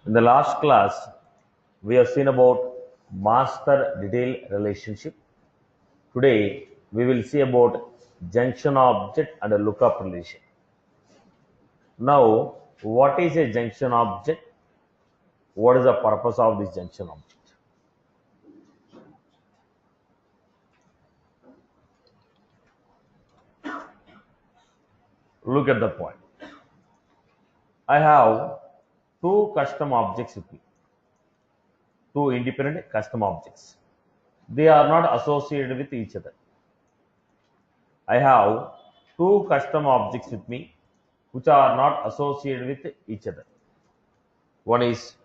In the last class, we have seen about master detail relationship. Today, we will see about junction object and a lookup relation. Now, what is a junction object? What is the purpose of this junction object? Look at the point. I have two custom objects with me, two independent custom objects. They are not associated with each other. I have two custom objects with me which are not associated with each other. One is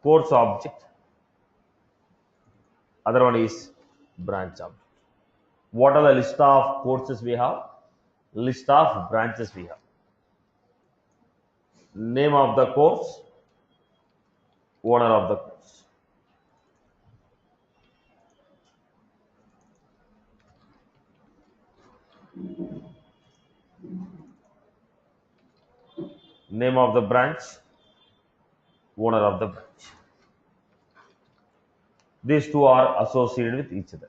course object, other one is branch object. What are the list of courses we have? List of branches we have. Name of the course, owner of the course. Name of the branch, owner of the branch. These two are associated with each other.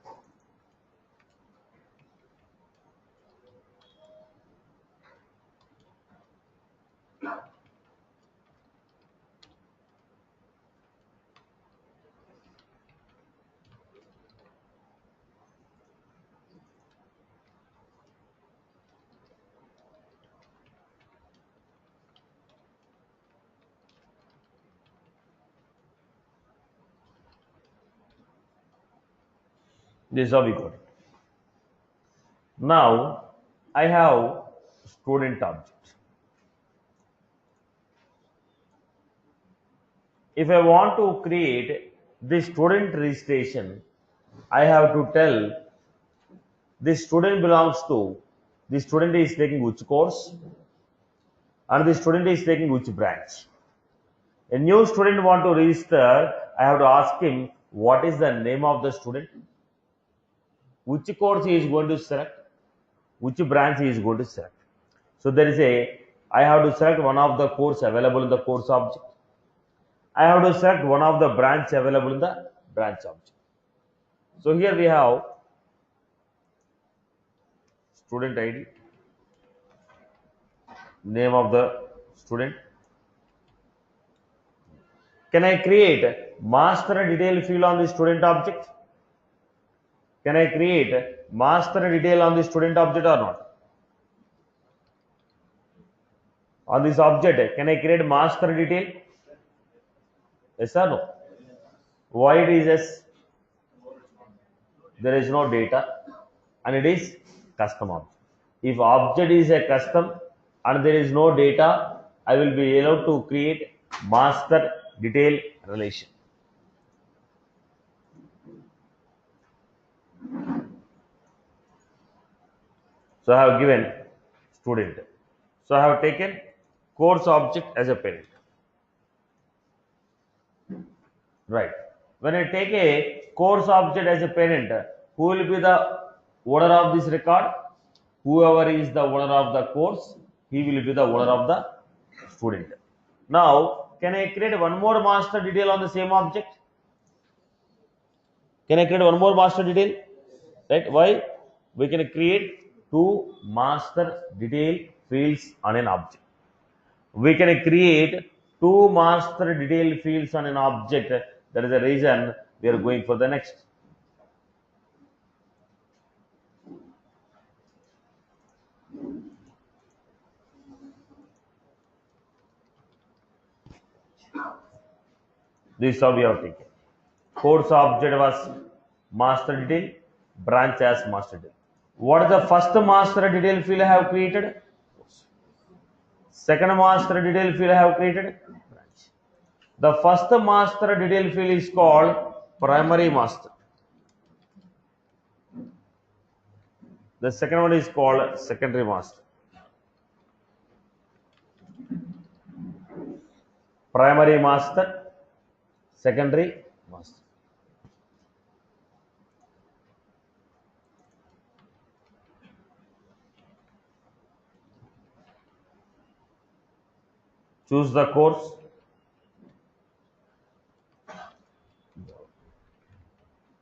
This is how we got it. Now, I have student object. If I want to create the student registration, I have to tell this student belongs to, the student is taking which course and the student is taking which branch. A new student want to register, I have to ask him what is the name of the student, which course he is going to select, which branch he is going to select. So there is I have to select one of the course available in the course object. I have to select one of the branch available in the branch object. So here we have student ID, name of the student. Can I create master detail field on the student object? Can I create master detail on the student object or not? On this object, can I create master detail? Yes or no? Why it is yes? There is no data and it is custom object. If object is a custom and there is no data, I will be allowed to create master detail relation. So I have given student. So I have taken course object as a parent. Right. When I take a course object as a parent, who will be the owner of this record? Whoever is the owner of the course, he will be the owner of the student. Now, can I create one more master detail on the same object? Can I create one more master detail? Right? Why? We can create two master detail fields on an object. We can create two master detail fields on an object. That is the reason we are going for the next. This is how we have taken. Course object was master detail, branch as master detail. What is the first master detail field I have created? Second master detail field I have created? Branch. The first master detail field is called primary master. The second one is called secondary master. Primary master, secondary master. Choose the course.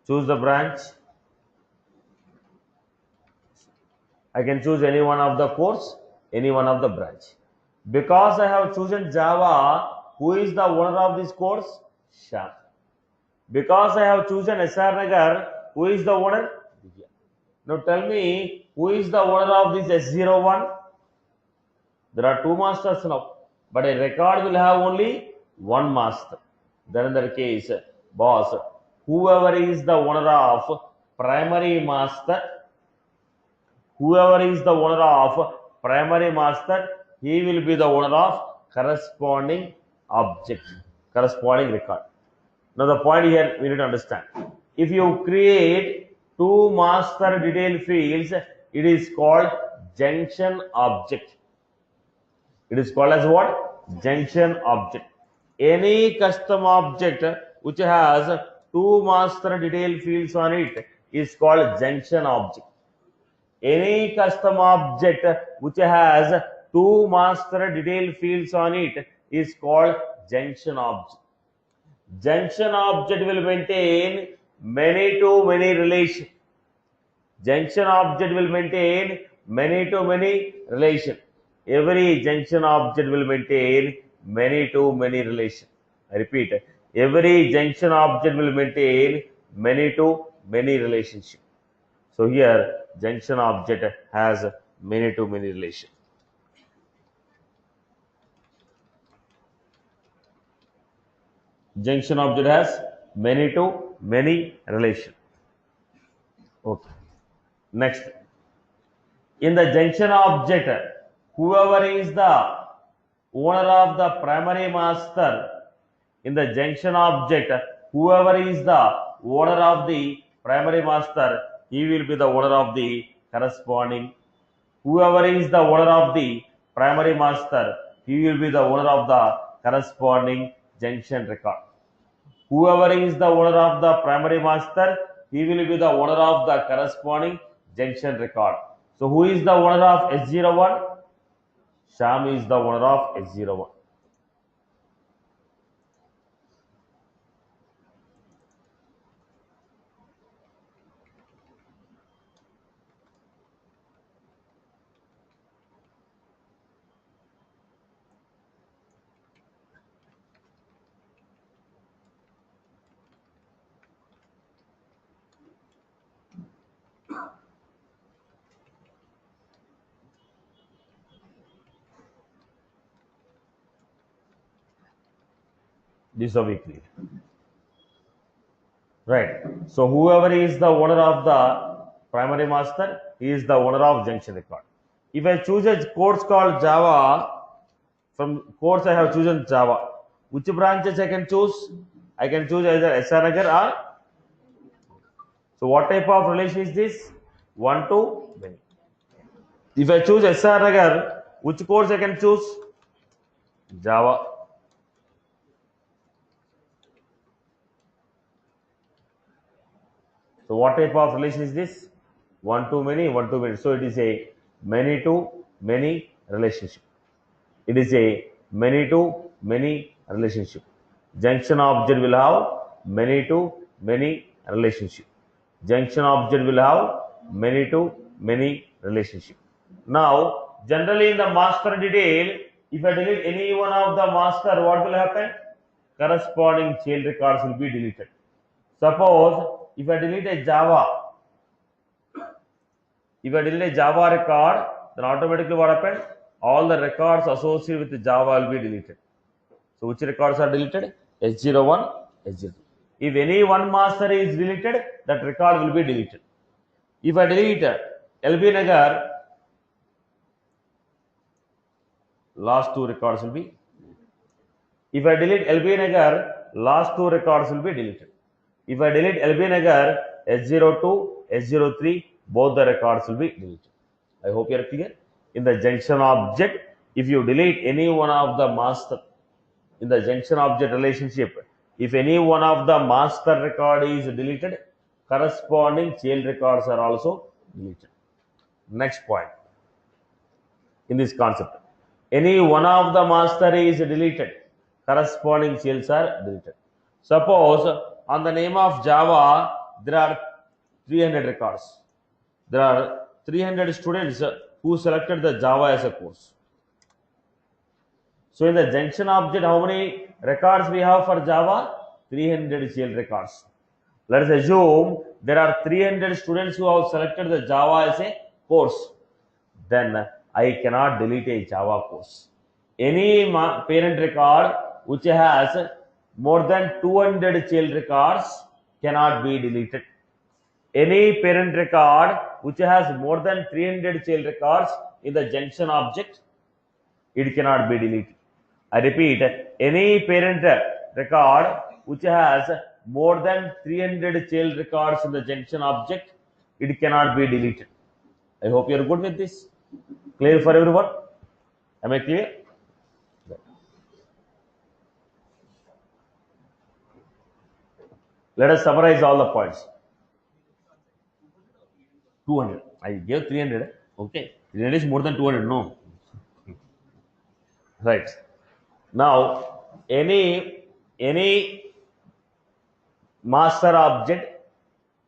Choose the branch. I can choose any one of the course, any one of the branch. Because I have chosen Java, who is the owner of this course? Shyam. Because I have chosen SR Nagar, who is the owner? Divya. Now tell me, who is the owner of this S01? There are two masters now, but a record will have only one master. Then in that case, boss, whoever is the owner of primary master, whoever is the owner of primary master, he will be the owner of corresponding object, corresponding record. Now the point here we need to understand. If you create two master detail fields, it is called junction object. It is called as what? Junction object. Any custom object which has two master detail fields on it is called junction object. Any custom object which has two master detail fields on it is called junction object. Junction object will maintain many to many relation. Junction object will maintain many to many relation. Every junction object will maintain many to many relation. I repeat, every junction object will maintain many to many relationship. So here junction object has many to many relation. Junction object has many to many relation. Okay. Next, in the junction object, whoever is the owner of the primary master, in the junction object, whoever is the owner of the primary master, he will be the owner of the corresponding. Whoever is the owner of the primary master, he will be the owner of the corresponding junction record. Whoever is the owner of the primary master, he will be the owner of the corresponding junction record. So who is the owner of S01? Shyam is the owner of S01. This is how we create. Right. So whoever is the owner of the primary master, he is the owner of junction record. If I choose a course called Java, from course I have chosen Java. Which branches I can choose? I can choose either SR Nagar or. So what type of relation is this? One to many. If I choose SR Nagar, which course I can choose? Java. So what type of relation is this? One to many, one to many. So it is a many to many relationship. It is a many to many relationship. Junction object will have many to many relationship. Junction object will have many to many relationship. Now, generally in the master detail, if I delete any one of the master, what will happen? Corresponding child records will be deleted. Suppose if I delete a Java, record, then automatically what happened? All the records associated with Java will be deleted. So which records are deleted? S01, S02. If any one master is deleted, that record will be deleted. If I delete LB Nagar, last two records will be. If I delete LB Nagar, last two records will be deleted. If I delete LB Nagar, S02, S03, both the records will be deleted. I hope you are clear. In the junction object, if you delete any one of the master, in the junction object relationship, if any one of the master record is deleted, corresponding child records are also deleted. Next point in this concept, any one of the master is deleted, corresponding childs are deleted. Suppose on the name of Java, there are 300 records. There are 300 students who selected the Java as a course. So in the junction object, how many records we have for Java? 300 GL records. Let us assume there are 300 students who have selected the Java as a course. Then I cannot delete a Java course. Any parent record which has more than 200 child records cannot be deleted. Any parent record which has more than 300 child records in the junction object, it cannot be deleted. I repeat, any parent record which has more than 300 child records in the junction object, it cannot be deleted. I hope you are good with this. Clear for everyone? Am I clear? Let us summarize all the points. 200. I gave 300. Okay. 300 is more than 200. No. Right. Now, any master object,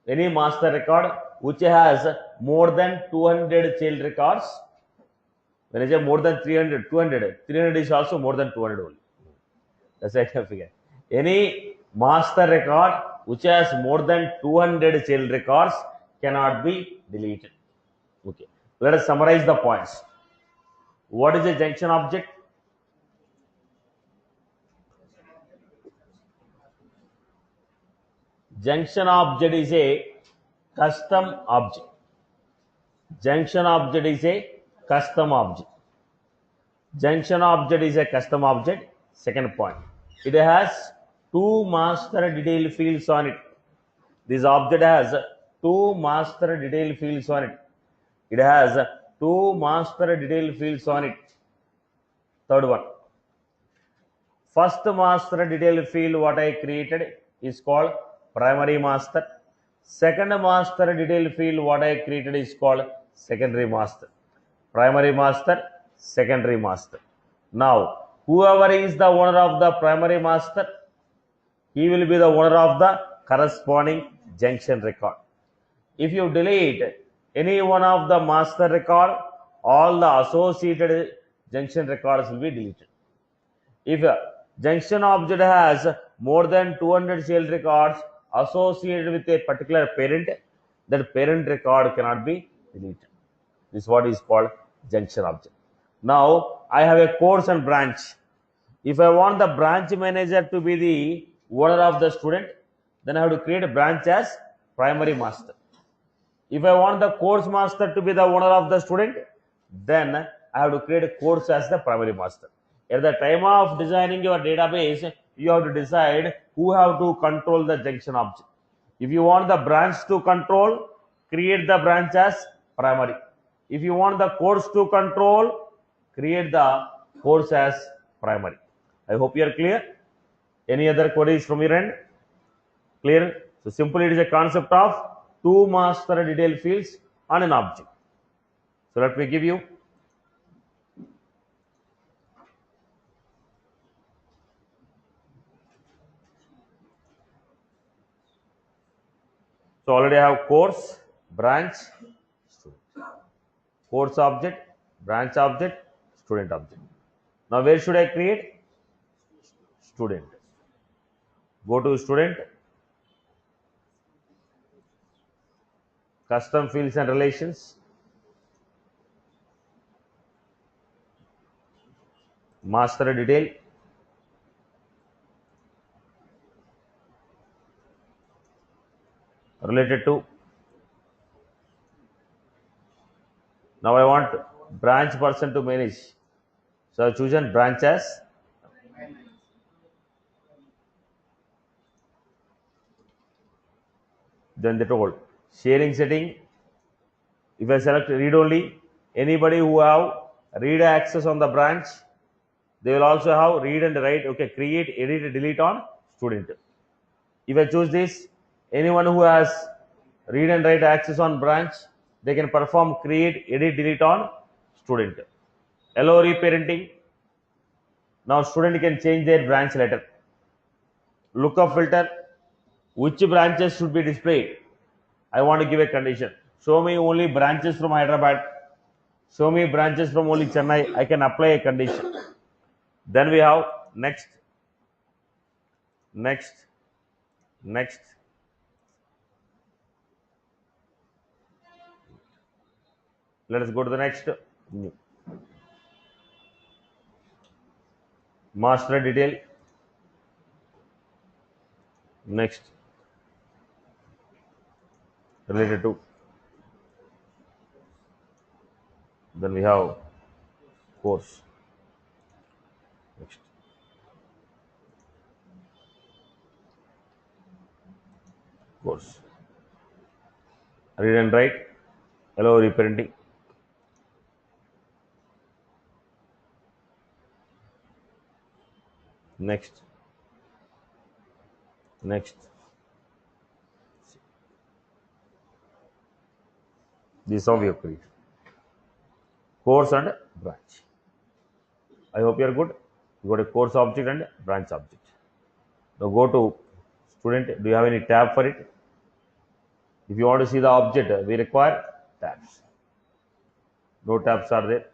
any master record which has more than 200 child records. When I say more than 300, 300 is also more than 200 only. That's I can figure. Any master record which has more than 200 child records cannot be deleted. Okay. Let us summarize the points. What is a junction object? Junction object is a custom object. Junction object is a custom object. Junction object is a custom object. Second point. It has two master detail fields on it. This object has two master detail fields on it. It has two master detail fields on it. Third one. First master detail field what I created is called primary master. Second master detail field what I created is called secondary master. Primary master, secondary master. Now, whoever is the owner of the primary master, he will be the owner of the corresponding junction record. If you delete any one of the master record, all the associated junction records will be deleted. If a junction object has more than 200 child records associated with a particular parent, that parent record cannot be deleted. This is what is called junction object. Now, I have a course and branch. If I want the branch manager to be the owner of the student, then I have to create a branch as primary master. If I want the course master to be the owner of the student, then I have to create a course as the primary master. At the time of designing your database, you have to decide who have to control the junction object. If you want the branch to control, create the branch as primary. If you want the course to control, create the course as primary. I hope you are clear. Any other queries from your end? Clear? So simply it is a concept of two master detail fields on an object. So let me give you. So already I have course, branch, student. Course object, branch object, student object. Now where should I create? Student. Go to student, custom fields and relations, master detail, related to. Now I want branch person to manage. So I have chosen branch as. Then they told sharing setting. If I select read only, anybody who have read access on the branch, they will also have read and write. Okay, create, edit, delete on student. If I choose this, anyone who has read and write access on branch, they can perform create, edit, delete on student. Allow reparenting. Now student can change their branch letter. Lookup filter. Which branches should be displayed? I want to give a condition. Show me only branches from Hyderabad. Show me branches from only Chennai. I can apply a condition. Then we have next, next, next. Let us go to the next. Master detail. Next. Related to. Then we have course. Next. Course. Read and write. Allow reprinting. Next. Next. This is how we have created. Course and branch. I hope you are good. You got a course object and branch object. Now go to student. Do you have any tab for it? If you want to see the object, we require tabs. No tabs are there.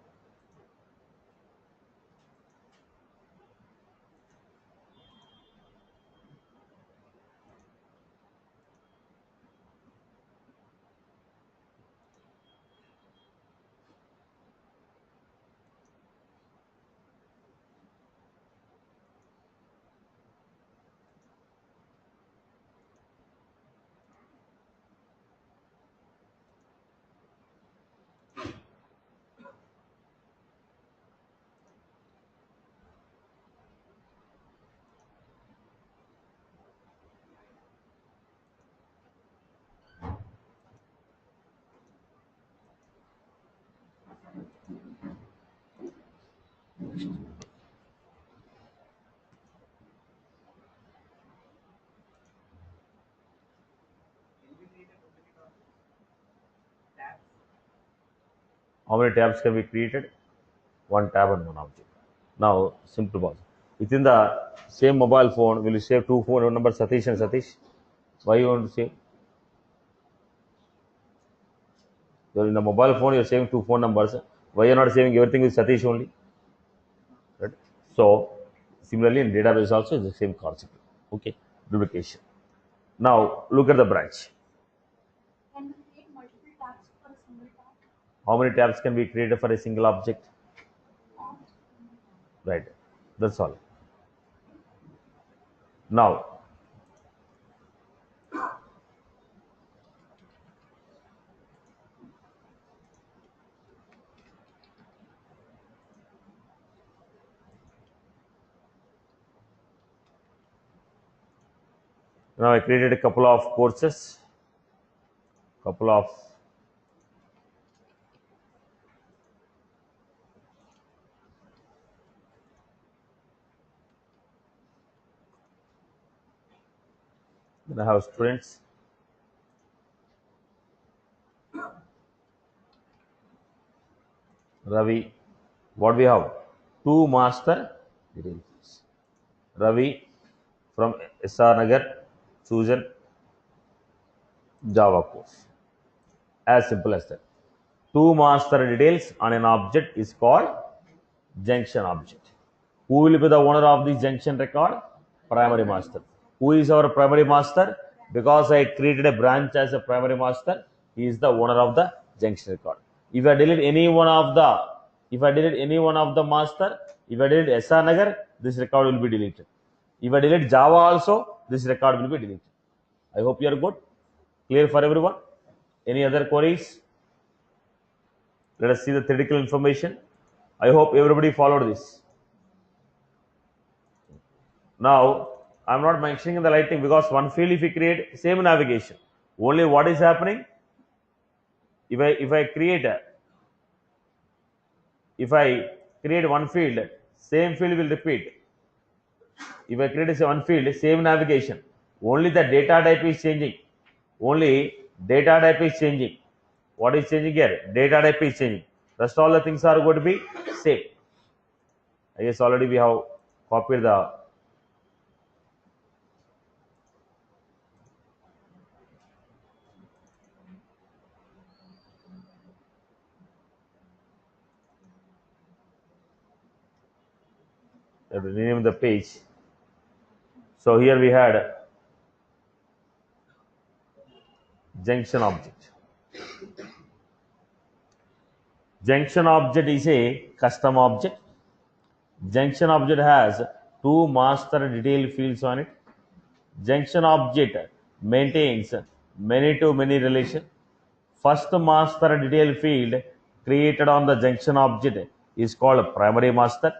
How many tabs can be created? One tab and one object. Now, simple process. Within the same mobile phone, will you save two phone numbers, Satish and Satish? Why you want to save? You're in the mobile phone, you're saving two phone numbers. Why you're not saving everything with Satish only? Right? So, similarly in database also is the same concept. Okay, duplication. Now, look at the branch. Can we create multiple tabs for a single tab? How many tabs can be created for a single object? Right, that's all. Now, I created a couple of courses, couple of then I have students. Ravi, what we have? Two master details. Ravi from SR Nagar, chosen Java course. As simple as that. Two master details on an object is called junction object. Who will be the owner of the junction record? Primary master. Who is our primary master? Because I created a branch as a primary master, he is the owner of the junction record. If I delete any one of the master, if I delete SR Nagar, this record will be deleted. If I delete Java also, this record will be deleted. I hope you are good. Clear for everyone? Any other queries? Let us see the theoretical information. I hope everybody followed this. Now, I am not mentioning the lighting because one field if we create same navigation. Only what is happening? If I create one field, same field will repeat. If I create one field, same navigation. Only the data type is changing. Only data type is changing. What is changing here? Data type is changing. Rest all the things are going to be same. I guess already we have copied the Let me rename the page. So here we had junction object. Junction object is a custom object. Junction object has two master detail fields on it. Junction object maintains many-to-many relation. First master detail field created on the junction object is called primary master.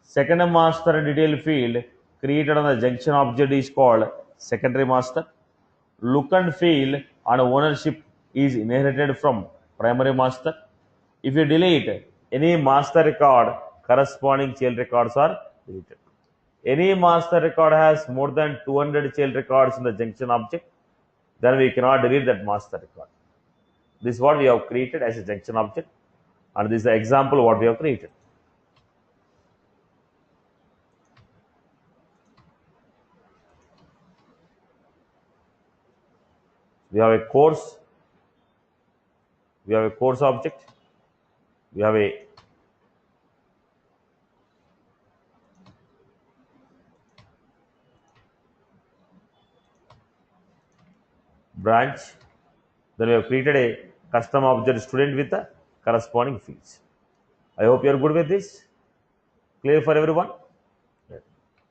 Second master detail field created on the junction object is called secondary master. Look and feel and ownership is inherited from primary master. If you delete any master record, corresponding child records are deleted. Any master record has more than 200 child records in the junction object, then we cannot delete that master record. This is what we have created as a junction object, and this is the example of what we have created. We have a course, we have a course object, we have a branch, then we have created a custom object student with the corresponding fields. I hope you are good with this. Clear for everyone?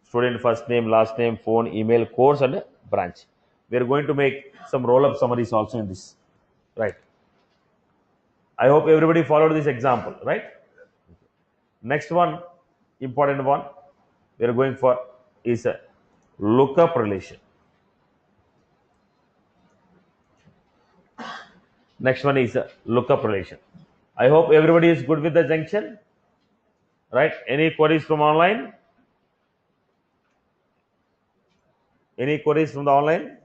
Student first name, last name, phone, email, course, and branch. We are going to make some roll-up summaries also in this, right? I hope everybody followed this example, right? Next one, important one, we are going for is a lookup relation. Next one is a lookup relation. I hope everybody is good with the junction, right? Any queries from online? Any queries from the online?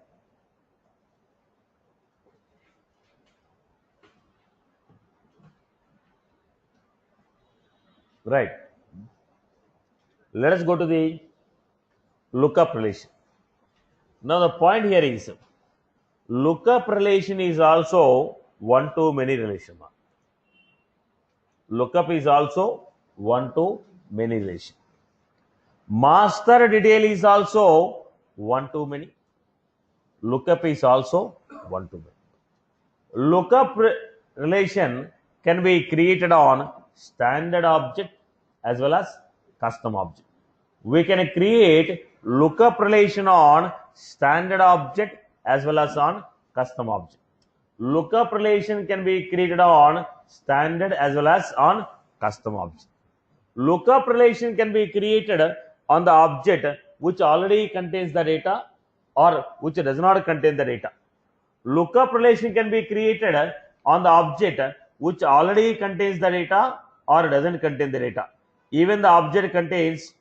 Right. Let us go to the lookup relation. Now the point here is lookup relation is also one-to-many relation. Lookup is also one-to-many relation. Master detail is also one-to-many. Lookup is also one-to-many. Lookup relation can be created on standard object as well as custom object. We can create lookup relation on standard object as well as on custom object. Lookup relation can be created on standard as well as on custom object. Lookup relation can be created on the object which already contains the data or which does not contain the data. Lookup relation can be created on the object which already contains the data or doesn't contain the data. Even the object contains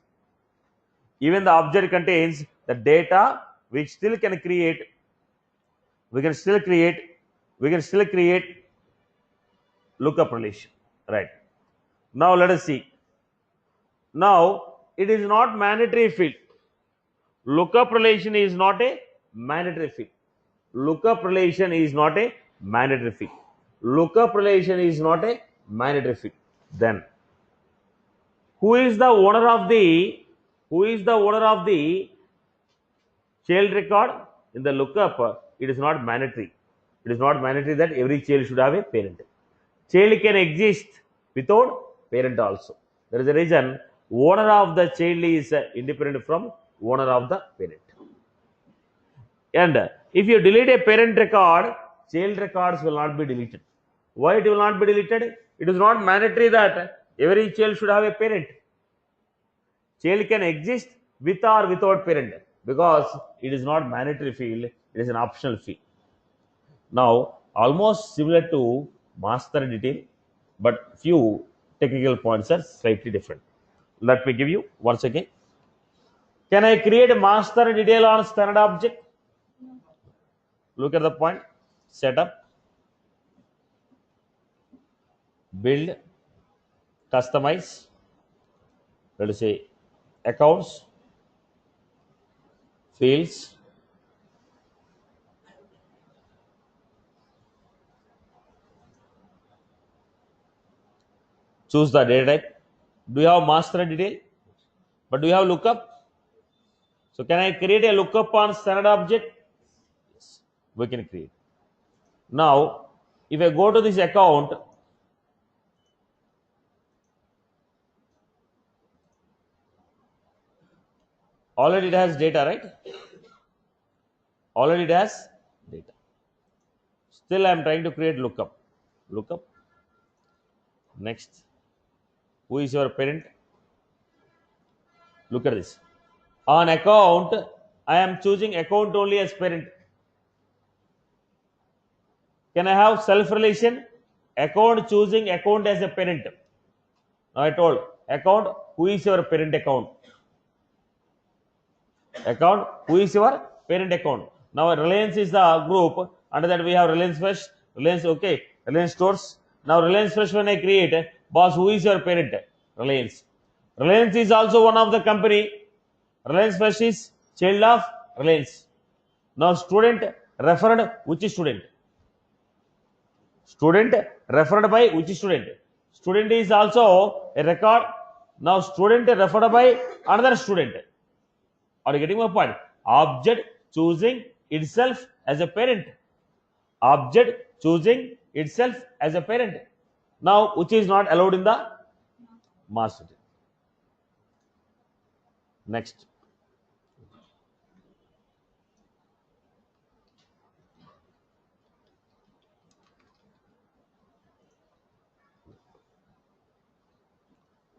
the data, which still can create. We can still create lookup relation. Right. Now let us see. Now it is not mandatory field. Lookup relation is not a mandatory field. Lookup relation is not a mandatory field. Lookup relation is not a mandatory field. Then who is the owner of the child record? In the lookup, it is not mandatory. It is not mandatory that every child should have a parent. Child can exist without parent also. There is a reason owner of the child is independent from owner of the parent. And if you delete a parent record, child records will not be deleted. Why it will not be deleted? It is not mandatory that every child should have a parent. Child can exist with or without parent because it is not mandatory field, it is an optional field. Now, almost similar to master detail, but few technical points are slightly different. Let me give you once again. Can I create a master detail on standard object? Look at the point. Setup, build, customize. Let us say accounts, fields, choose the data type. Do you have master detail? But do you have lookup? So can I create a lookup on standard object? Yes, we can create. Now, if I go to this account, already it has data, right? Already it has data. Still I am trying to create lookup. Lookup. Next. Who is your parent? Look at this. On account, I am choosing account only as parent. Can I have self relation? Account choosing account as a parent. Now I told account, who is your parent account? Account, who is your parent account? Now Reliance is the group. Under that we have Reliance Fresh, Reliance, okay, Reliance Stores. Now Reliance Fresh when I create, boss, who is your parent? Reliance. Reliance is also one of the company. Reliance Fresh is child of Reliance. Now student referred, which is student? Student referred by which student? Student is also a record. Now student referred by another student. Are you getting my point? Object choosing itself as a parent. Object choosing itself as a parent. Now, which is not allowed in the master. Next.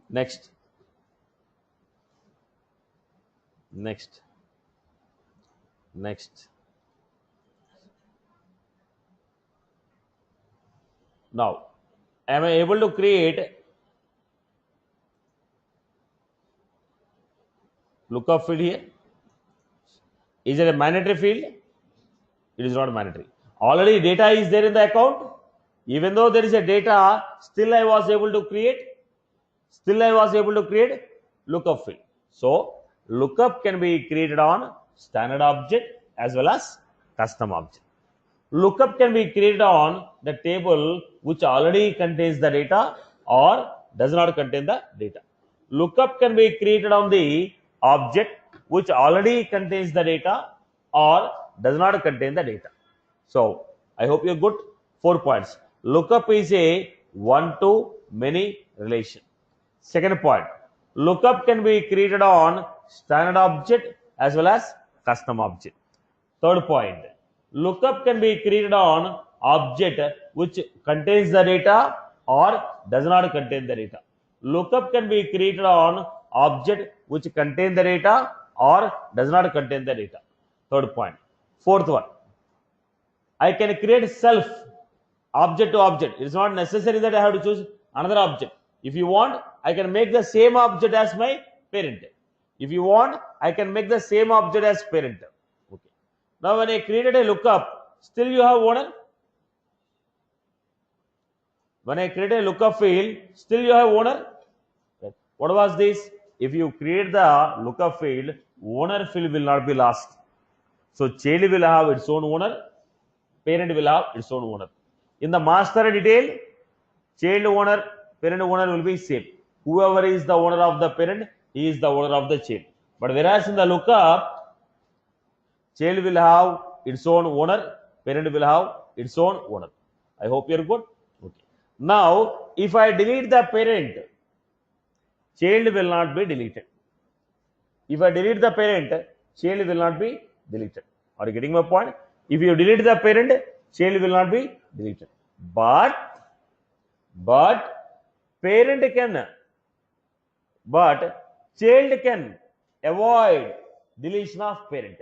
Next. Next. Next. Now, am I able to create lookup field here? Is it a mandatory field? It is not mandatory. Already data is there in the account. Even though there is a data, still I was able to create. Still I was able to create lookup field. So lookup can be created on standard object as well as custom object. Lookup can be created on the table which already contains the data or does not contain the data. Lookup can be created on the object which already contains the data or does not contain the data. So I hope you're good. 4 points. Lookup is a one-to-many relation. Second point, lookup can be created on standard object as well as custom object. Third point, lookup can be created on object which contains the data or does not contain the data. Lookup can be created on object which contains the data or does not contain the data. Third point. Fourth one, I can create self object to object. It is not necessary that I have to choose another object. If you want, I can make the same object as my parent. If you want, I can make the same object as parent. Okay. Now when I created a lookup, still you have owner. When I create a lookup field, still you have owner. What was this? If you create the lookup field, owner field will not be lost. So child will have its own owner, parent will have its own owner. In the master detail, child owner, parent owner will be same. Whoever is the owner of the parent, he is the owner of the child. But whereas in the lookup, child will have its own owner, parent will have its own owner. I hope you are good. Okay. Now, if I delete the parent, child will not be deleted. If I delete the parent, child will not be deleted. Are you getting my point? If you delete the parent, child will not be deleted. But parent can, but child can avoid deletion of parent.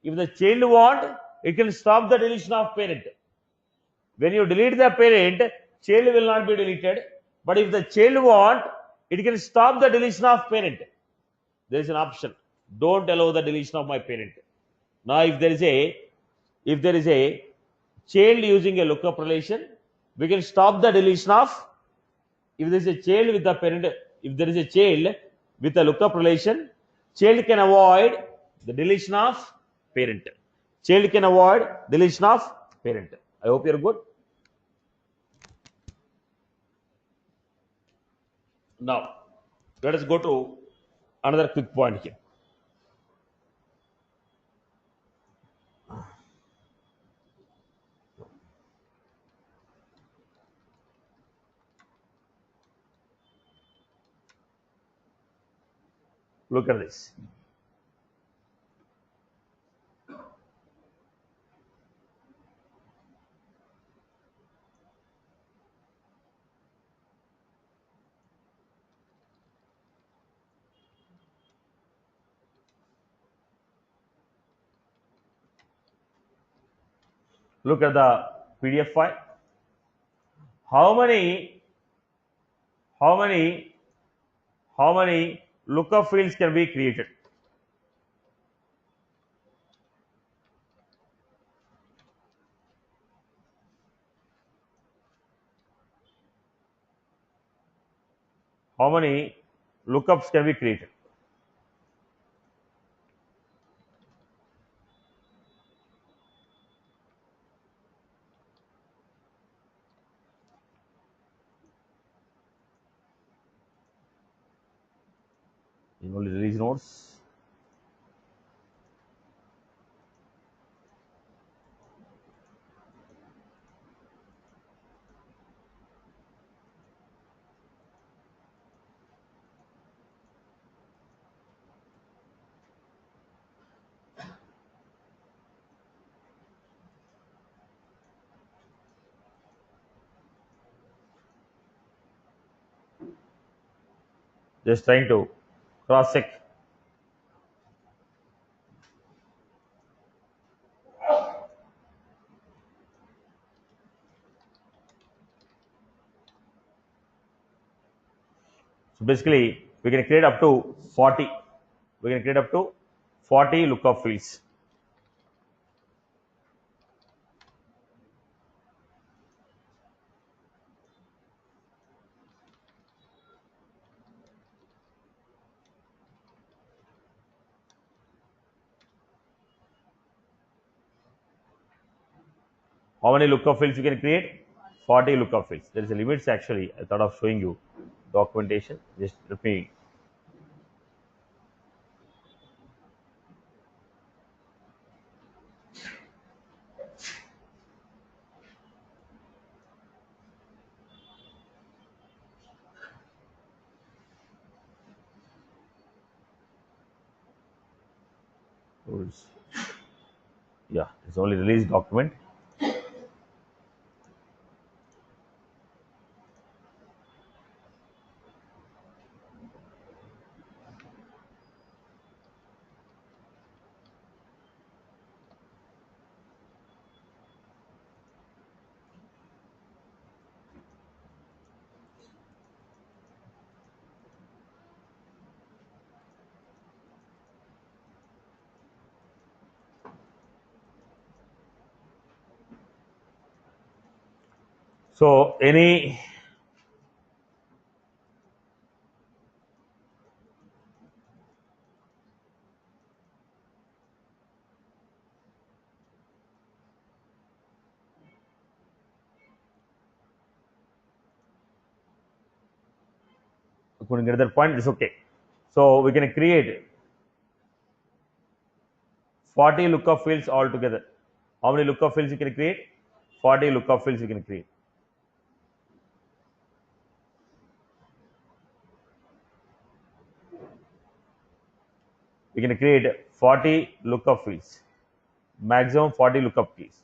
If the child want, it can stop the deletion of parent. When you delete the parent, child will not be deleted. But if the child want, it can stop the deletion of parent. There is an option. Don't allow the deletion of my parent. Now, if there is a child using a lookup relation, we can stop the deletion of. If there is a child with the parent, if there is a child with a lookup relation, child can avoid the deletion of parent. Child can avoid deletion of parent. I hope you are good. Now, let us go to another quick point here. Look at this. Look at the PDF file. How many how many how many lookup fields can be created? How many lookups can be created? You only release notes. Just trying to cross check. So basically, we can create up to 40. We can create up to 40 lookup fields. How many lookup fields you can create? 40 lookup fields. There is a limits actually. I thought of showing you documentation. Just let me. Yeah, it's only released document. So any couldn't get that point, it's okay. So we can create 40 lookup fields altogether. How many lookup fields you can create? 40 lookup fields you can create. We can create 40 lookup fields. Maximum 40 lookup keys.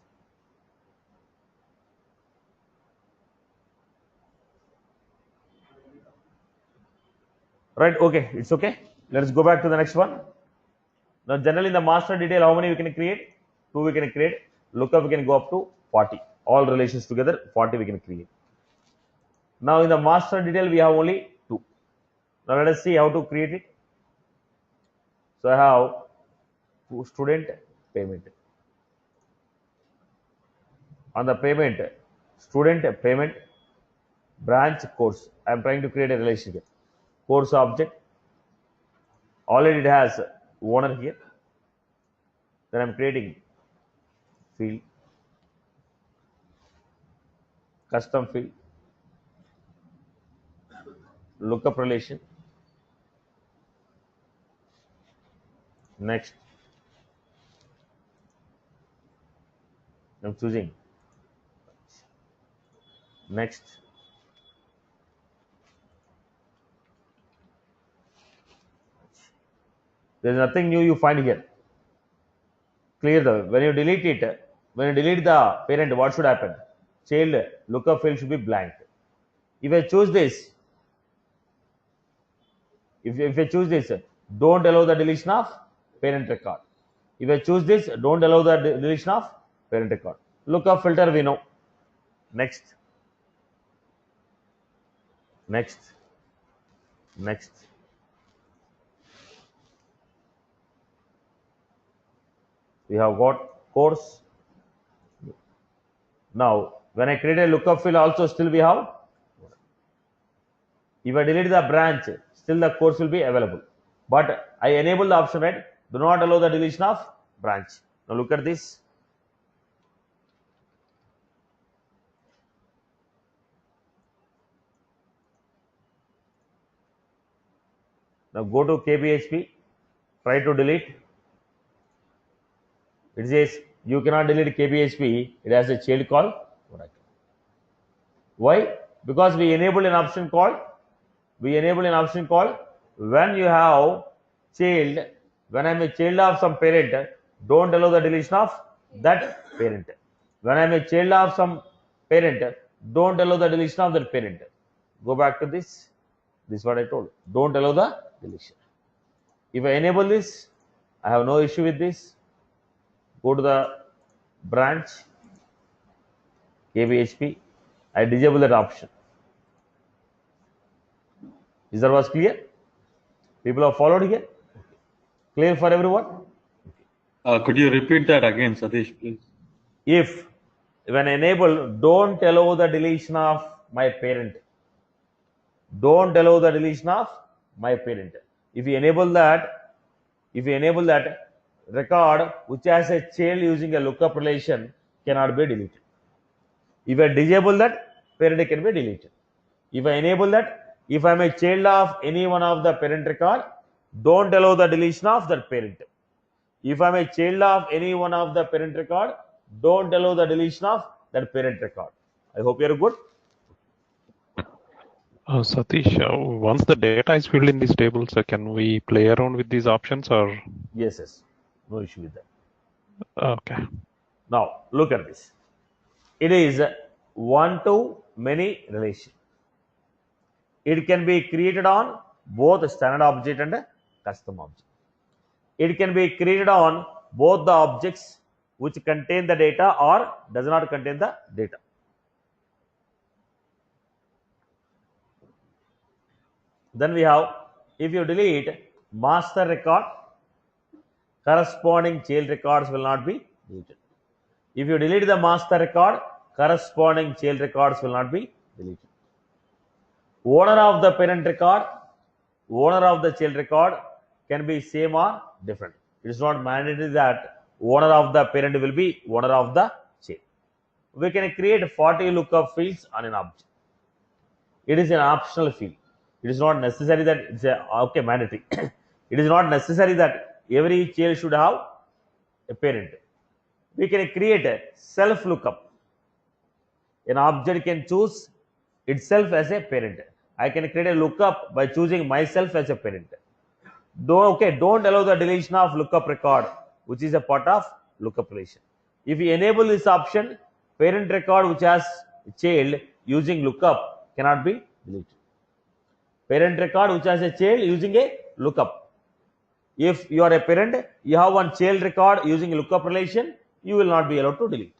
Right, okay, it's okay. Let's go back to the next one. Now generally in the master detail, how many we can create? 2 we can create. Lookup we can go up to 40. All relations together, 40 we can create. Now in the master detail, we have only 2. Now let us see how to create it. So I have student payment. On the payment, student payment branch course. I am trying to create a relationship. Course object. Already it has owner here. Then I am creating field, custom field, lookup relation, Next, I'm choosing. Next, there is nothing new you find here. Clear the when you delete it, when you delete the parent, what should happen? Child lookup field should be blank. If I choose this, if I choose this, don't allow the deletion of parent record. If I choose this, don't allow the deletion of parent record. Lookup filter we know. Next, next, next. We have got course. Now, when I create a lookup field, also still we have. If I delete the branch, still the course will be available. But I enable the option, right? Do not allow the deletion of branch. Now look at this. Now go to KBHP, try to delete. It says you cannot delete KBHP. It has a child called. Why? Because we enable an option called when you have child, when I am a child of some parent, don't allow the deletion of that parent. When I am a child of some parent, don't allow the deletion of that parent. Go back to this. This is what I told. Don't allow the deletion. If I enable this, I have no issue with this. Go to the branch, KBHP. I disable that option. Is that was clear? People have followed here? Clear for everyone? Could you repeat that again, Satish, please? If when enable, don't allow the deletion of my parent. Don't allow the deletion of my parent. If you enable that, record which has a child using a lookup relation cannot be deleted. If I disable that, parent can be deleted. If I enable that, if I am a child of any one of the parent record, don't allow the deletion of that parent. If I am a child of any one of the parent record, don't allow the deletion of that parent record. I hope you are good. Satish, once the data is filled in these tables, can we play around with these options or? Yes. No issue with that. Okay. Now, look at this. It is one-to-many relation. It can be created on both standard object and custom object. It can be created on both the objects which contain the data or does not contain the data. Then we have, if you delete master record, corresponding child records will not be deleted. If you delete the master record, corresponding child records will not be deleted. Owner of the parent record, owner of the child record can be same or different. It is not mandatory that owner of the parent will be owner of the child. We can create 40 lookup fields on an object. It is an optional field. It is not necessary that it's a mandatory. It is not necessary that every child should have a parent. We can create a self lookup. An object can choose itself as a parent. I can create a lookup by choosing myself as a parent. Don't allow the deletion of lookup record, which is a part of lookup relation. If you enable this option, parent record which has a child using lookup cannot be deleted. Parent record which has a child using a lookup. If you are a parent, you have one child record using a lookup relation, you will not be allowed to delete.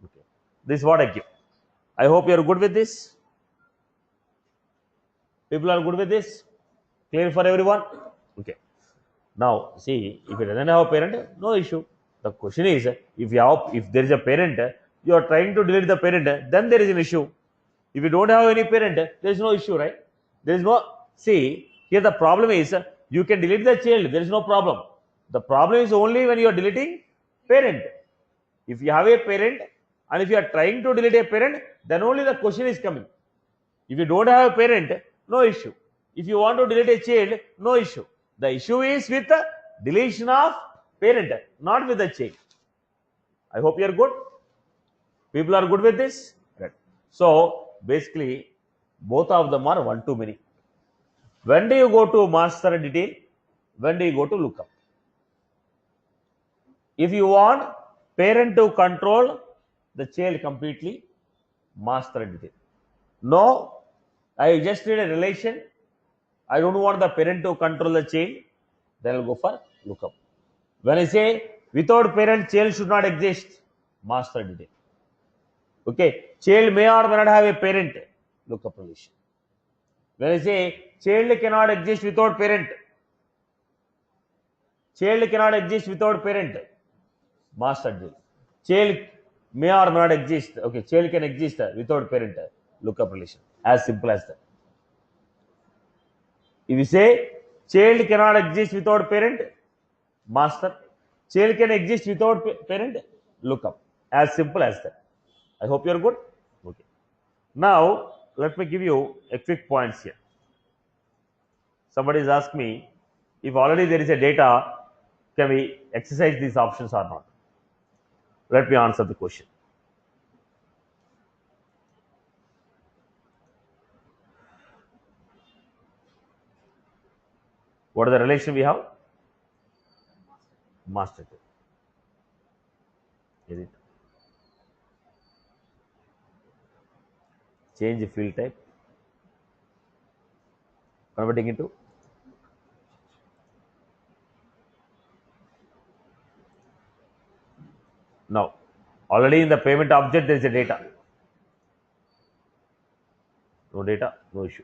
Okay. This is what I give. I hope you are good with this. People are good with this? Clear for everyone? Okay. Now, see, if it doesn't have a parent, no issue. The question is, if there is a parent, you are trying to delete the parent, then there is an issue. If you don't have any parent, there is no issue, right? There is no, see, here the problem is, you can delete the child, there is no problem. The problem is only when you are deleting parent. If you have a parent, and if you are trying to delete a parent, then only the question is coming. If you don't have a parent, no issue. If you want to delete a child, no issue. The issue is with deletion of parent, not with the chain. I hope you are good. People are good with this? Right. So basically, both of them are one too many. When do you go to master detail? When do you go to lookup? If you want parent to control the child completely, master detail. No, I just need a relation. I don't want the parent to control the child. Then I'll go for lookup. When I say without parent, child should not exist, master detail. Okay, child may or may not have a parent, lookup relation. When I say child cannot exist without parent, child cannot exist without parent, master detail. Child may or may not exist. Okay, child can exist without parent, lookup relation. As simple as that. If you say child cannot exist without parent, master. Child can exist without parent, lookup. As simple as that. I hope you are good. Okay. Now let me give you a quick points here. Somebody is asking me if already there is a data, can we exercise these options or not? Let me answer the question. What is the relation we have? Master detail. Is it? Change the field type. Converting into now. Already in the payment object there is a data. No data, no issue.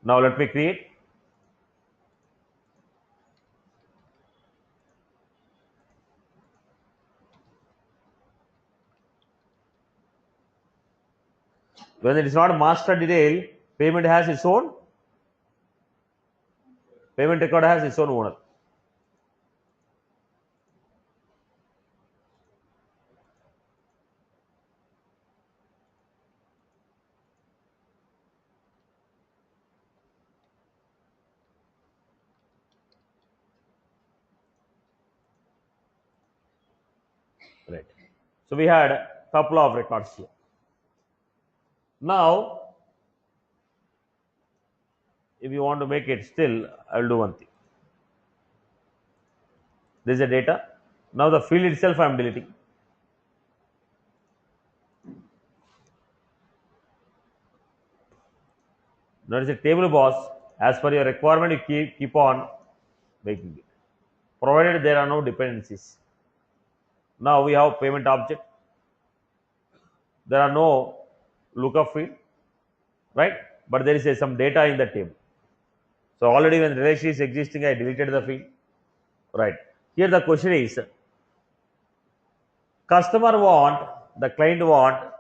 Now let me create. When it is not master detail, payment has its own. Payment record has its own owner. Right. So we had a couple of records here. Now, if you want to make it still, I will do one thing. This is a data. Now the field itself I am deleting. Now it is a table boss. As per your requirement, you keep on making it. Provided there are no dependencies. Now we have payment object. There are no lookup field, right? But there is some data in the table. So already when relation is existing, I deleted the field, right? Here the question is, customer want, the client want,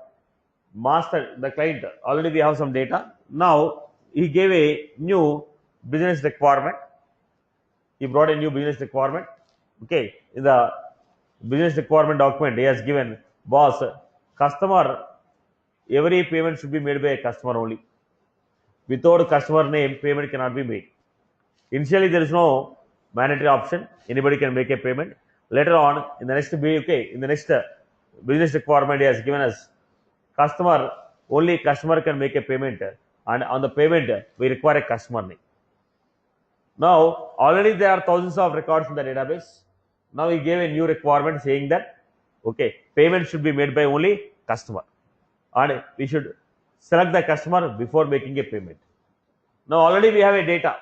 master, the client, already we have some data. Now he gave a new business requirement. He brought a new business requirement. Okay, in the business requirement document, he has given, boss, customer, every payment should be made by a customer only. Without a customer name, payment cannot be made. Initially, there is no mandatory option. Anybody can make a payment. Later on, in the next business requirement, he has given us customer, only customer can make a payment, and on the payment, we require a customer name. Now, already there are thousands of records in the database. Now, he gave a new requirement saying that, okay, payment should be made by only customer, and we should select the customer before making a payment. Now, already we have a data.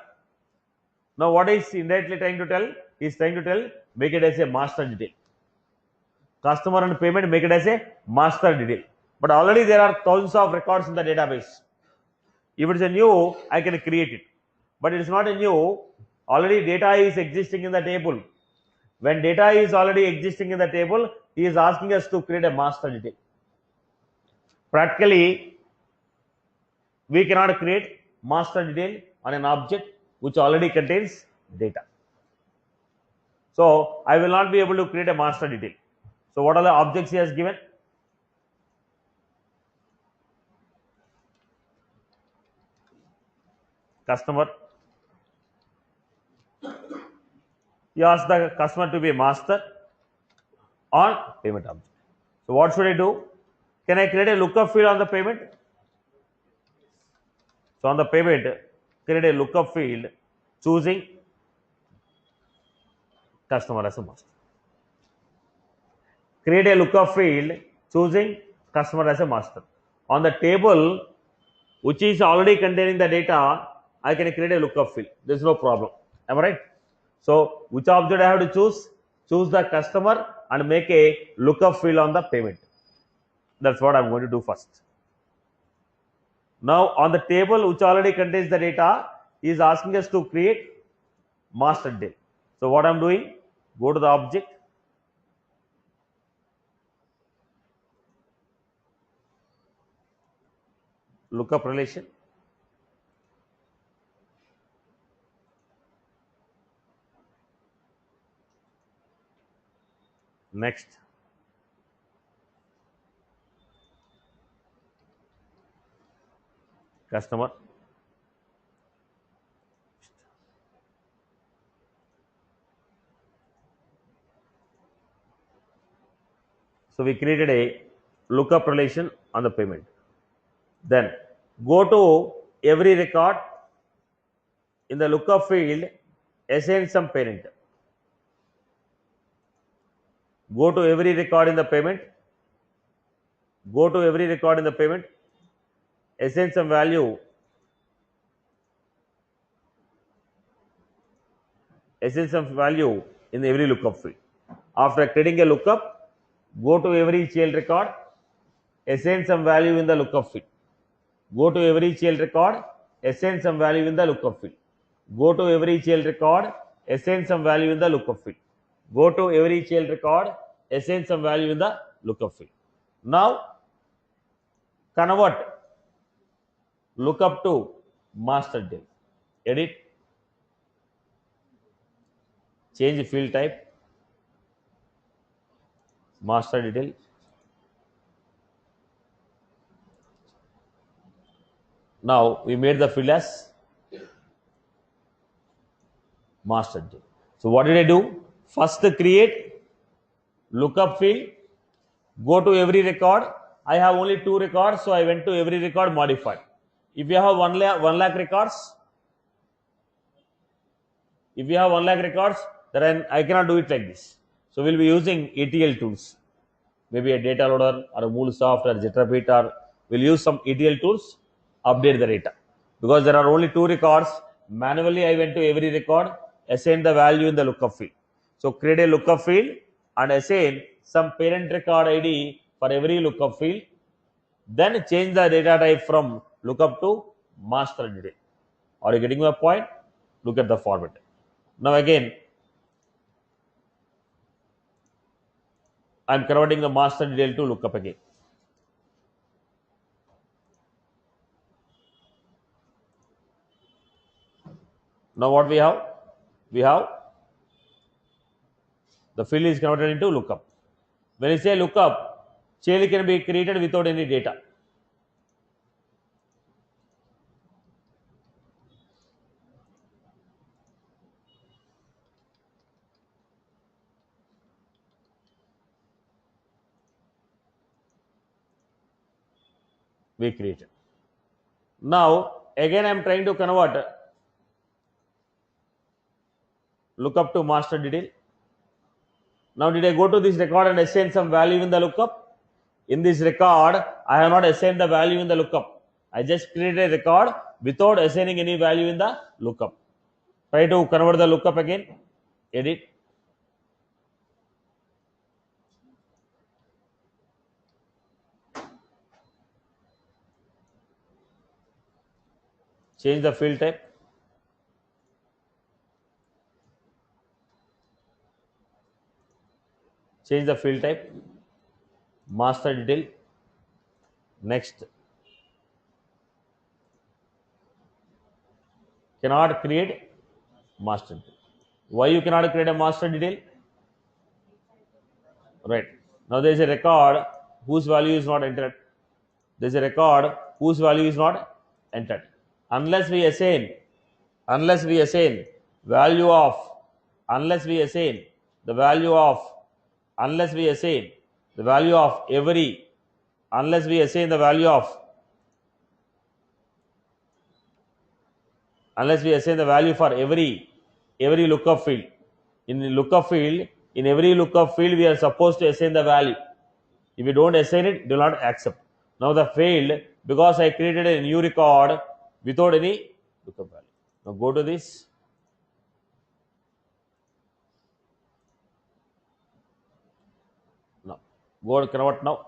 Now, what is indirectly trying to tell? He is trying to tell, make it as a master detail. Customer and payment, make it as a master detail. But already there are thousands of records in the database. If it is a new, I can create it. But it is not a new, already data is existing in the table. When data is already existing in the table, he is asking us to create a master detail. Practically, we cannot create master detail on an object which already contains data. So I will not be able to create a master detail. So what are the objects he has given? Customer, You ask the customer to be a master on payment object. So what should I do? Can I create a lookup field on the payment? So on the payment, create a lookup field choosing customer as a master. Create a lookup field choosing customer as a master. On the table which is already containing the data, I can create a lookup field. There is no problem. Am I right? So which object I have to choose? Choose the customer and make a lookup field on the payment. That's what I'm going to do first. Now on the table which already contains the data is asking us to create master detail. So what I'm doing, go to the object, lookup relation, next, customer, so we created a lookup relation on the payment. Then go to every record in the lookup field, assign some parent. Go to every record in the payment, go to every record in the payment, assign some value, assign some value in every lookup field. After creating a lookup, go to every child record, assign some value in the lookup field. Go to every child record, assign some value in the lookup field. Go to every child record, assign some value in the lookup field. Go to every child record, assign some value in the lookup field. Now convert lookup to master detail. Edit, change field type, master detail. Now we made the field as master detail. So what did I do? First create lookup field, go to every record. I have only 2 records, so I went to every record, modified. If you have 1 lakh records, if you have 1 lakh records, then I cannot do it like this. So we'll be using ETL tools, maybe a data loader or a MuleSoft or Jetrapit, or we'll use some ETL tools, update the data. Because there are only 2 records, manually I went to every record, assign the value in the lookup field. So create a lookup field and assign some parent record ID for every lookup field. Then change the data type from lookup to master detail. Are you getting my point? Look at the format. Now again, I am converting the master detail to lookup again. Now what we have? We have the field is converted into lookup. When you say lookup, child can be created without any data. We created. Now again I am trying to convert lookup to master detail. Now did I go to this record and assign some value in the lookup? In this record, I have not assigned the value in the lookup. I just created a record without assigning any value in the lookup. Try to convert the lookup again. Edit. Change the field type. Change the field type. Master detail. Next. Cannot create master detail. Why you cannot create a master detail? Right. Now there is a record whose value is not entered. There is a record whose value is not entered. Unless we assign value of unless we assign the value of unless we assign the value of every unless we assign the value of unless we assign the value for every lookup field. In the lookup field, in every lookup field, we are supposed to assign the value. If you don't assign it, do not accept. Now the failed because I created a new record without any lookup value. Now go to this. Now go to convert now.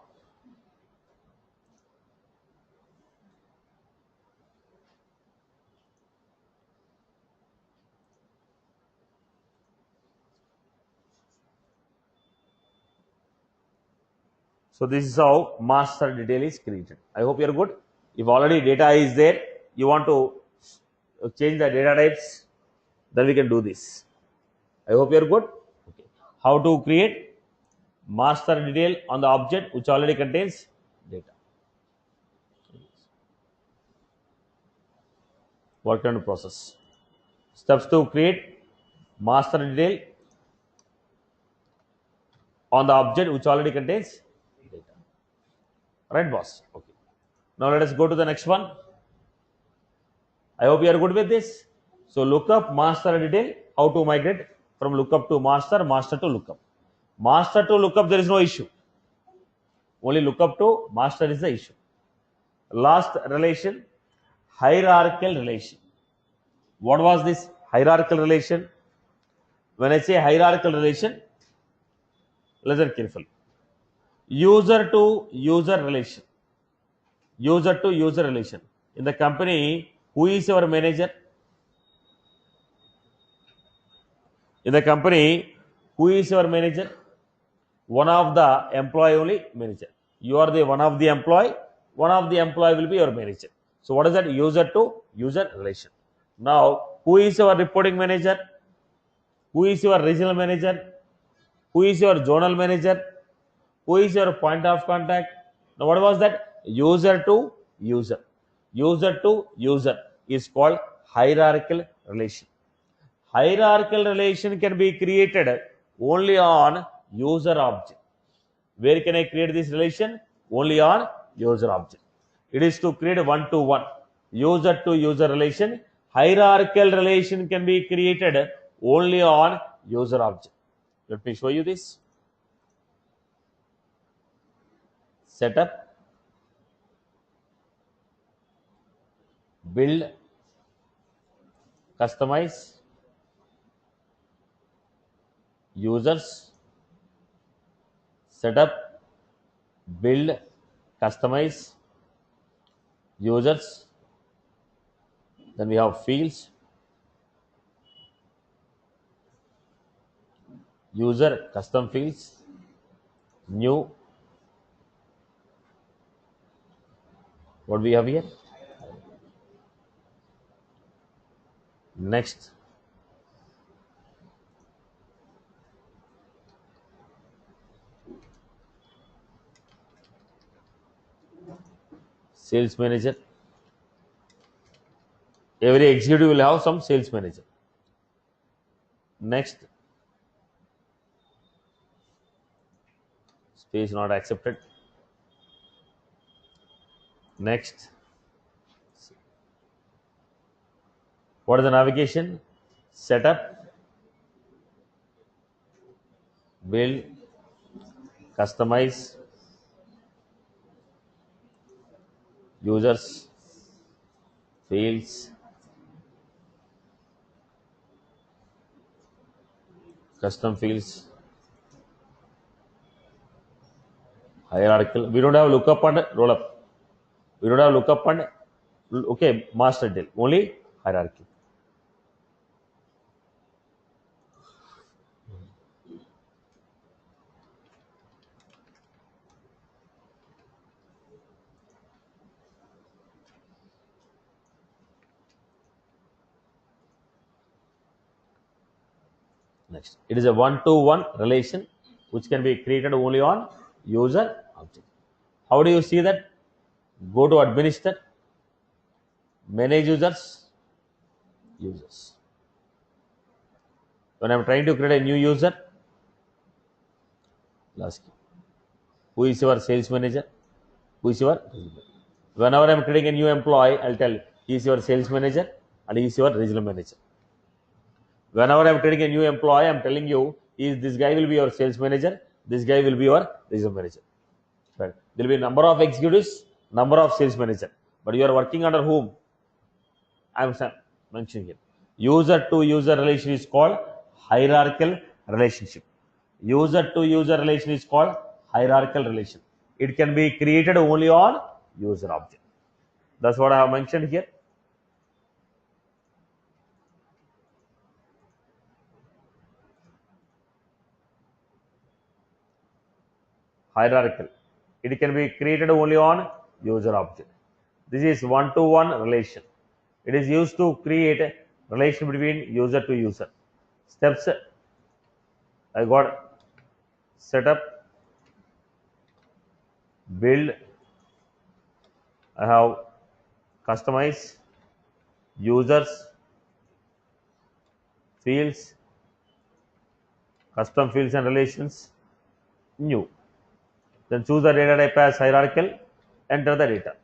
So this is how master detail is created. I hope you are good. If already data is there, you want to change the data types, then we can do this. I hope you are good. Okay. How to create master detail on the object which already contains data. Work on the process. Steps to create master detail on the object which already contains data. Right, boss? Okay. Now let us go to the next one. I hope you are good with this. So lookup master detail, how to migrate from lookup to master, master to lookup. Master to lookup, there is no issue. Only lookup to master is the issue. Last relation, hierarchical relation. What was this hierarchical relation? When I say hierarchical relation, listen carefully. User to user relation. User to user relation. In the company, who is your manager? In the company, who is your manager? One of the employee only manager. You are the one of the employee will be your manager. So what is that? User to user relation. Now, who is your reporting manager? Who is your regional manager? Who is your zonal manager? Who is your point of contact? Now what was that? User to user. User to user is called hierarchical relation. Hierarchical relation can be created only on user object. Where can I create this relation? Only on user object. It is to create one-to-one. User to user relation. Hierarchical relation can be created only on user object. Let me show you this. Setup, build, customize, users, setup, build, customize, users. Then we have fields, user, custom fields, new. What we have here? Next. Sales manager. Every executive will have some sales manager. Next. Space not accepted. Next. What is the navigation? Setup, build, customize, users, fields, custom fields, hierarchical. We don't have lookup and roll up. We don't have lookup and okay master detail. Only hierarchy. Next, it is a one-to-one relation which can be created only on user object. How do you see that? Go to administer, manage users, users. When I'm trying to create a new user, last, who is your sales manager? Who is your? Whenever I'm creating a new employee, I'll tell he is your sales manager and he is your regional manager. Whenever I'm creating a new employee, I'm telling you, is this guy will be your sales manager, this guy will be your regional manager. Right? There will be number of executives, number of sales manager, but you are working under whom? I'm mentioning here. User to user relation is called hierarchical relationship. User to user relation is called hierarchical relation. It can be created only on user object. That's what I have mentioned here. Hierarchical. It can be created only on user object. This is one-to-one relation. It is used to create a relation between user to user. Steps, I got setup, build, I have customize, users, fields, custom fields and relations, new. Then choose the data type as hierarchical, enter the data.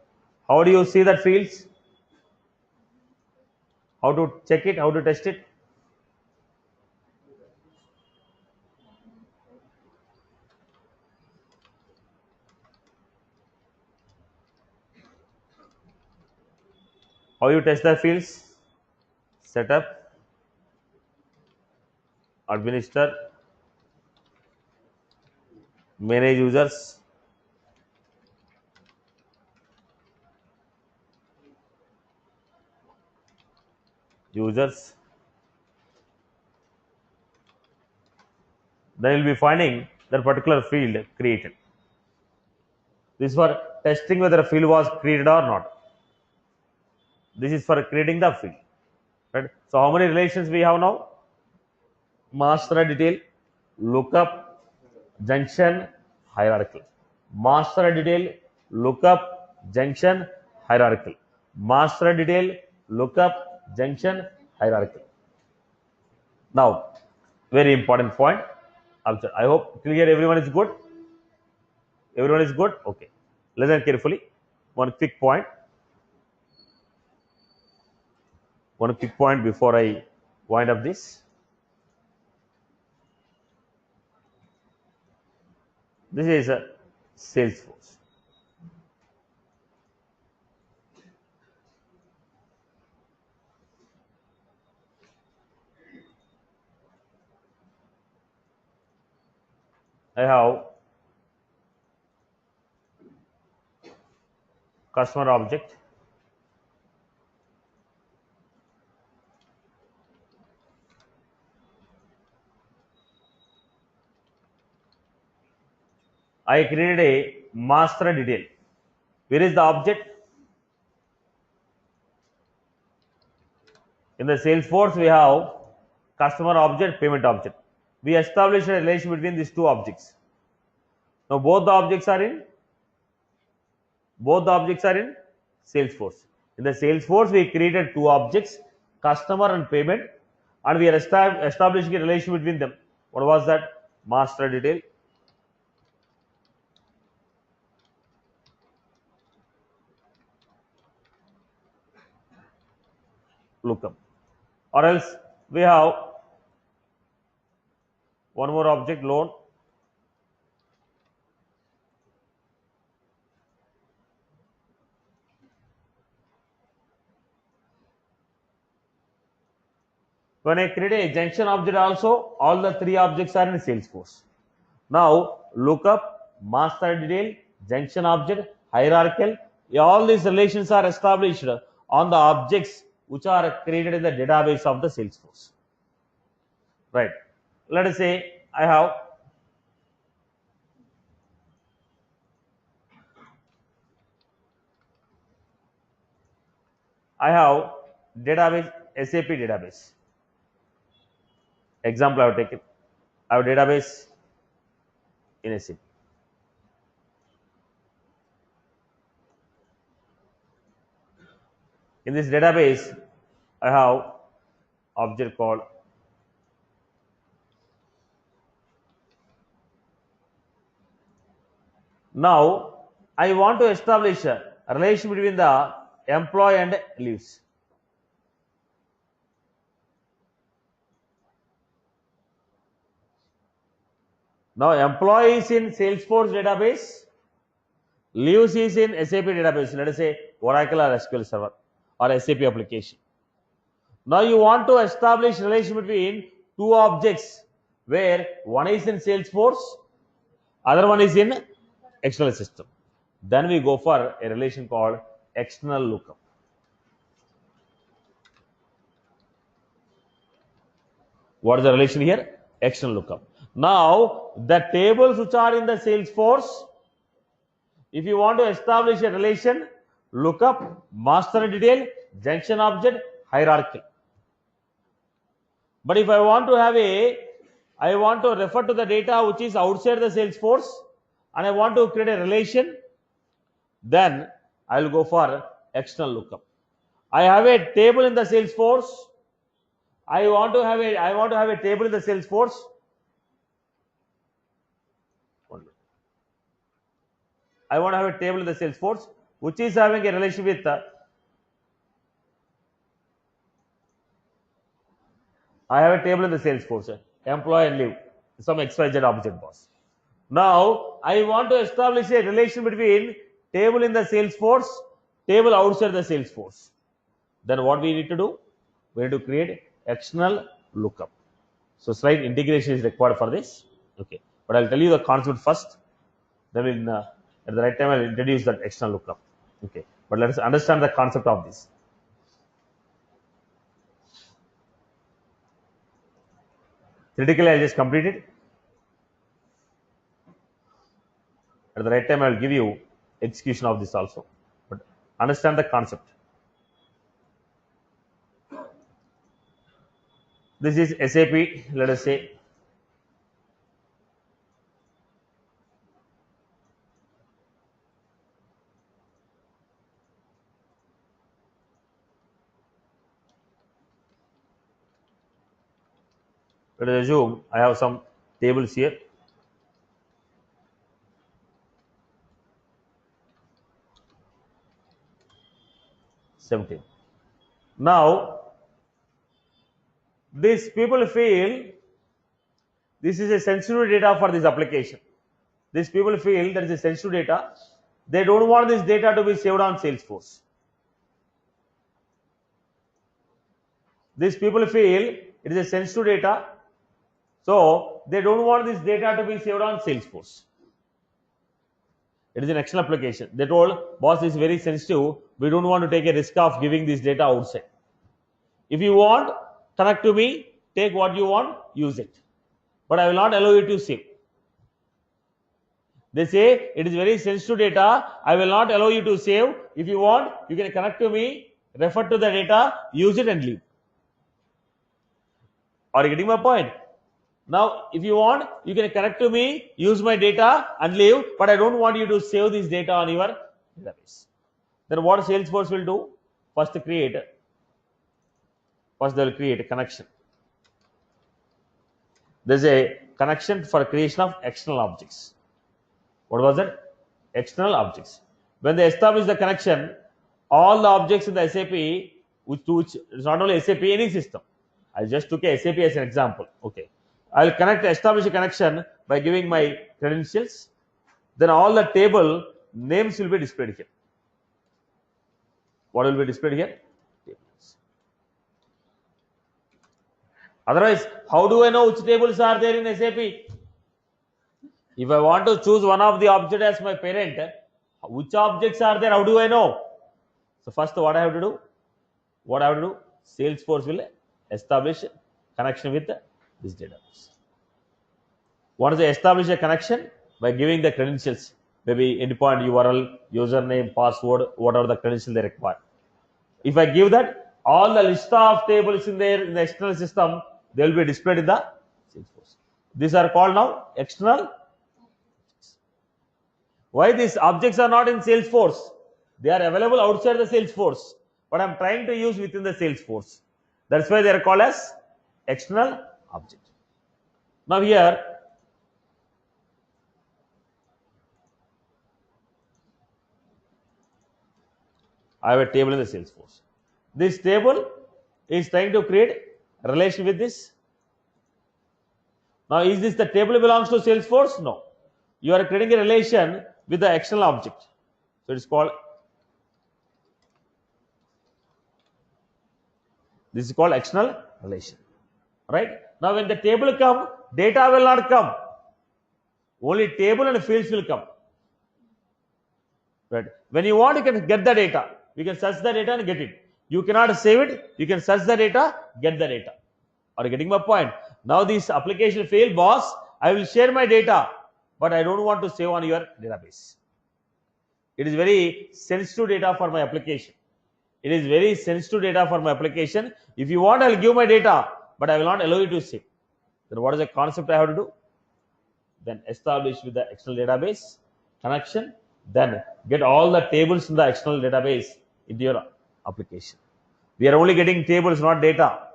How do you see that fields? How to check it? How to test it? How you test the fields? Setup, administer, manage users, then you will be finding that particular field created. This is for testing whether a field was created or not. This is for creating the field. Right? So how many relations we have now? Master detail, lookup, junction, hierarchical. Master detail, lookup, junction, hierarchical. Master detail, lookup, junction, hierarchical. Now, very important point. I hope clear everyone is good. Everyone is good? Okay. Listen carefully. One quick point. One quick point before I wind up this. This is a Salesforce. I have customer object. I created a master detail. Where is the object? In the Salesforce, we have customer object, payment object. We established a relation between these two objects. Now both the objects are in Salesforce. In the Salesforce, we created two objects, customer and payment, and we are establishing a relation between them. What was that? Master detail. Lookup. Or else we have one more object, loan. When I create a junction object also, all the three objects are in Salesforce. Now, lookup, master detail, junction object, hierarchical, all these relations are established on the objects which are created in the database of the Salesforce. Right. Let us say I have database, SAP database. Example I have taken. I have database in SAP. In this database, I have object called Now, I want to establish a relation between the employee and leaves. Now, employee is in Salesforce database, leaves is in SAP database, let us say Oracle or SQL Server or SAP application. Now, you want to establish relation between two objects where one is in Salesforce, other one is in external system. Then we go for a relation called external lookup. What is the relation here? External lookup. Now, the tables which are in the Salesforce, if you want to establish a relation, lookup, master detail, junction object, hierarchy. But if I want to refer to the data which is outside the Salesforce and I want to create a relation, then I will go for external lookup. I have a table in the Salesforce. I want to have a table in the Salesforce. I want to have a table in the Salesforce which is having a relation with I have a table in the Salesforce, employee and leave, some XYZ object boss. Now, I want to establish a relation between table in the Salesforce, table outside the Salesforce. Then what we need to do? We need to create external lookup. So, slight integration is required for this. Okay, but I'll tell you the concept first. Then at the right time I'll introduce that external lookup. Okay, but let us understand the concept of this. Theoretically, I'll just complete it. At the right time, I will give you execution of this also. But understand the concept. This is SAP, let us say. Let us assume I have some tables here. Now, these people feel this is a sensitive data for this application. These people feel that is a sensitive data. They don't want this data to be saved on Salesforce. These people feel it is a sensitive data. So, they don't want this data to be saved on Salesforce. It is an external application. They told, boss, this is very sensitive. We don't want to take a risk of giving this data outside. If you want, connect to me, take what you want, use it. But I will not allow you to save. They say, it is very sensitive data. I will not allow you to save. If you want, you can connect to me, refer to the data, use it and leave. Are you getting my point? Now, if you want, you can connect to me, use my data and leave, but I don't want you to save this data on your database. Then what Salesforce will do? First they will create a connection. There's a connection for creation of external objects. What was it? External objects. When they establish the connection, all the objects in the SAP, which is not only SAP, any system. I just took a SAP as an example. Okay. I'll establish a connection by giving my credentials. Then all the table names will be displayed here. What will be displayed here? Tables. Otherwise, how do I know which tables are there in SAP? If I want to choose one of the object as my parent, which objects are there? How do I know? So first, what I have to do? Salesforce will establish a connection with this database. Once they establish a connection by giving the credentials, maybe endpoint URL, username, password, whatever the credential they require. If I give that, all the list of tables in the external system, they will be displayed in the Salesforce. These are called now external. Why these objects are not in Salesforce? They are available outside the Salesforce, but I am trying to use within the Salesforce. That's why they are called as external object. Now here, I have a table in the Salesforce. This table is trying to create a relation with this. Now, is this the table belongs to Salesforce? No. You are creating a relation with the external object. So, it is called, this is called external relation. Right? Now, when the table come, data will not come. Only table and fields will come. Right? When you want, you can get the data. You can search the data and get it. You cannot save it. You can search the data, get the data. Are you getting my point? Now this application failed, boss. I will share my data, but I don't want to save on your database. It is very sensitive data for my application. It is very sensitive data for my application. If you want, I will give my data, but I will not allow you to save. Then what is the concept I have to do? Then establish with the external database connection. Then get all the tables in the external database into your application. We are only getting tables, not data.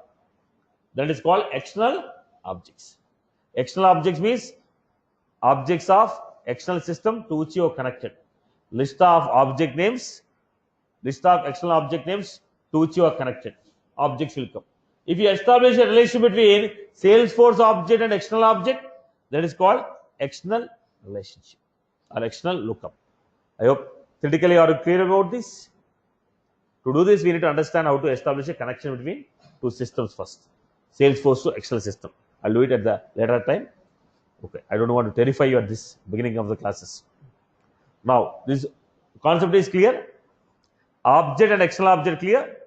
That is called external objects. External objects means objects of external system to which you are connected. List of object names, list of external object names to which you are connected. Objects will come. If you establish a relation between Salesforce object and external object, that is called external relationship or external lookup. I hope theoretically are you clear about this? To do this, we need to understand how to establish a connection between two systems first. Salesforce to external system. I'll do it at the later time. Okay, I don't want to terrify you at this beginning of the classes. Now, this concept is clear. Object and external object clear.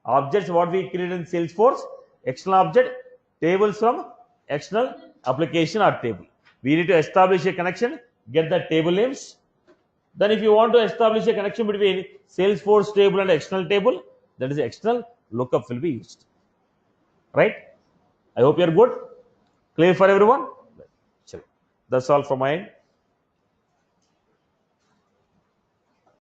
Objects what we create in Salesforce. External object, tables from external application or table. We need to establish a connection, get the table names. Then if you want to establish a connection between Salesforce table and external table, that is external lookup will be used. Right? I hope you are good. Clear for everyone? That's all from my end.